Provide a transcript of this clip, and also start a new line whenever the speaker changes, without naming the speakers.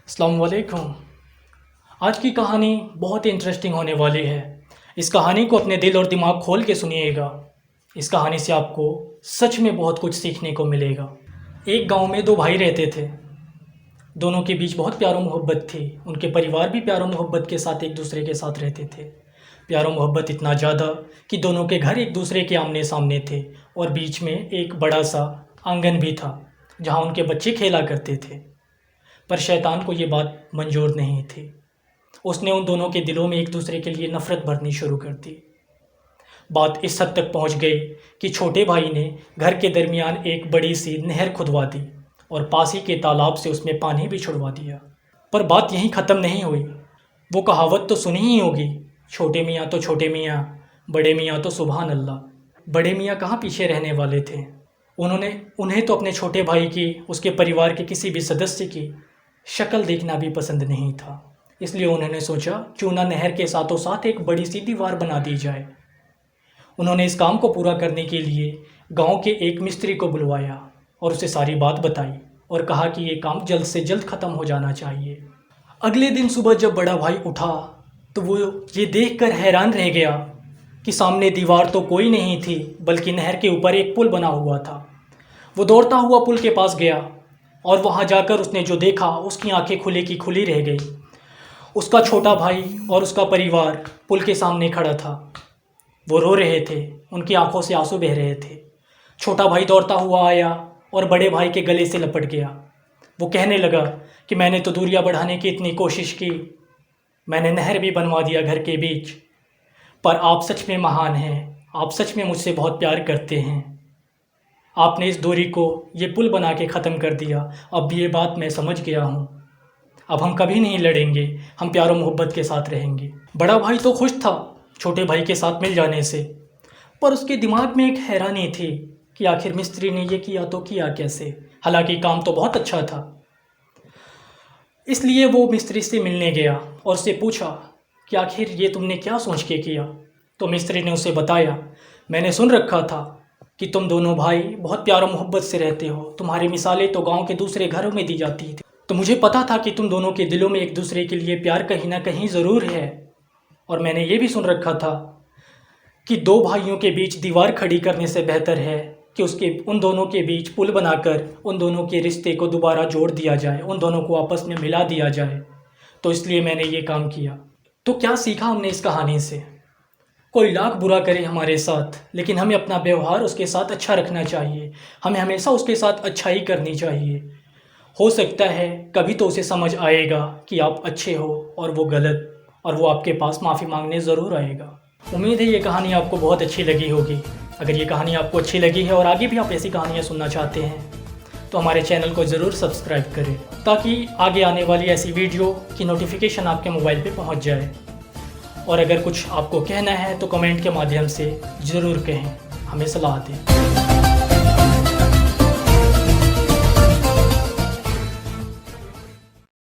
अस्सलाम वालेकुम। आज की कहानी बहुत ही इंटरेस्टिंग होने वाली है। इस कहानी को अपने दिल और दिमाग खोल के सुनिएगा। इस कहानी से आपको सच में बहुत कुछ सीखने को मिलेगा। एक गांव में दो भाई रहते थे। दोनों के बीच बहुत प्यार और मोहब्बत थी। उनके परिवार भी प्यार और मोहब्बत के साथ एक दूसरे के साथ रहते थे। प्यार और मोहब्बत इतना ज़्यादा कि दोनों के घर एक दूसरे के आमने सामने थे और बीच में एक बड़ा सा आंगन भी था जहाँ उनके बच्चे खेला करते थे। पर शैतान को ये बात मंजूर नहीं थी। उसने उन दोनों के दिलों में एक दूसरे के लिए नफ़रत भरनी शुरू कर दी। बात इस हद तक पहुंच गई कि छोटे भाई ने घर के दरमियान एक बड़ी सी नहर खुदवा दी और पास ही के तालाब से उसमें पानी भी छुड़वा दिया। पर बात यहीं ख़त्म नहीं हुई। वो कहावत तो सुनी ही होगी, छोटे मियाँ तो छोटे मियाँ, बड़े मियाँ तो सुभान अल्लाह। बड़े मियाँ कहाँ पीछे रहने वाले थे। उन्हें तो अपने छोटे भाई की, उसके परिवार के किसी भी सदस्य की शक्ल देखना भी पसंद नहीं था। इसलिए उन्होंने सोचा क्यों ना नहर के साथों साथ एक बड़ी सी दीवार बना दी जाए। उन्होंने इस काम को पूरा करने के लिए गांव के एक मिस्त्री को बुलवाया और उसे सारी बात बताई और कहा कि ये काम जल्द से जल्द ख़त्म हो जाना चाहिए। अगले दिन सुबह जब बड़ा भाई उठा तो वो ये देखकर हैरान रह गया कि सामने दीवार तो कोई नहीं थी, बल्कि नहर के ऊपर एक पुल बना हुआ था। वो दौड़ता हुआ पुल के पास गया और वहाँ जाकर उसने जो देखा उसकी आंखें खुली की खुली रह गई। उसका छोटा भाई और उसका परिवार पुल के सामने खड़ा था। वो रो रहे थे, उनकी आंखों से आंसू बह रहे थे। छोटा भाई दौड़ता हुआ आया और बड़े भाई के गले से लपट गया। वो कहने लगा कि मैंने तो दूरियां बढ़ाने की इतनी कोशिश की, मैंने नहर भी बनवा दिया घर के बीच, पर आप सच में महान हैं, आप सच में मुझसे बहुत प्यार करते हैं। आपने इस दूरी को ये पुल बना के ख़त्म कर दिया। अब ये बात मैं समझ गया हूँ। अब हम कभी नहीं लड़ेंगे, हम प्यार और मोहब्बत के साथ रहेंगे। बड़ा भाई तो खुश था छोटे भाई के साथ मिल जाने से, पर उसके दिमाग में एक हैरानी थी कि आखिर मिस्त्री ने ये किया तो किया कैसे। हालांकि काम तो बहुत अच्छा था। इसलिए वो मिस्त्री से मिलने गया और उससे पूछा कि आखिर ये तुमने क्या सोच के किया। तो मिस्त्री ने उसे बताया, मैंने सुन रखा था कि तुम दोनों भाई बहुत प्यार और मोहब्बत से रहते हो, तुम्हारी मिसालें तो गांव के दूसरे घरों में दी जाती थी। तो मुझे पता था कि तुम दोनों के दिलों में एक दूसरे के लिए प्यार कहीं ना कहीं ज़रूर है। और मैंने ये भी सुन रखा था कि दो भाइयों के बीच दीवार खड़ी करने से बेहतर है कि उन दोनों के बीच पुल बनाकर उन दोनों के रिश्ते को दोबारा जोड़ दिया जाए, उन दोनों को आपस में मिला दिया जाए। तो इसलिए मैंने ये काम किया। तो क्या सीखा हमने इस कहानी से? कोई लाख बुरा करे हमारे साथ, लेकिन हमें अपना व्यवहार उसके साथ अच्छा रखना चाहिए। हमें हमेशा उसके साथ अच्छाई करनी चाहिए। हो सकता है कभी तो उसे समझ आएगा कि आप अच्छे हो और वो गलत, और वो आपके पास माफ़ी मांगने ज़रूर आएगा। उम्मीद है ये कहानी आपको बहुत अच्छी लगी होगी। अगर ये कहानी आपको अच्छी लगी है और आगे भी आप ऐसी कहानियाँ सुनना चाहते हैं तो हमारे चैनल को ज़रूर सब्सक्राइब करें, ताकि आगे आने वाली ऐसी वीडियो की नोटिफिकेशन आपके मोबाइल पे पहुंच जाए। और अगर कुछ आपको कहना है तो कमेंट के माध्यम से ज़रूर कहें, हमें सलाह दें।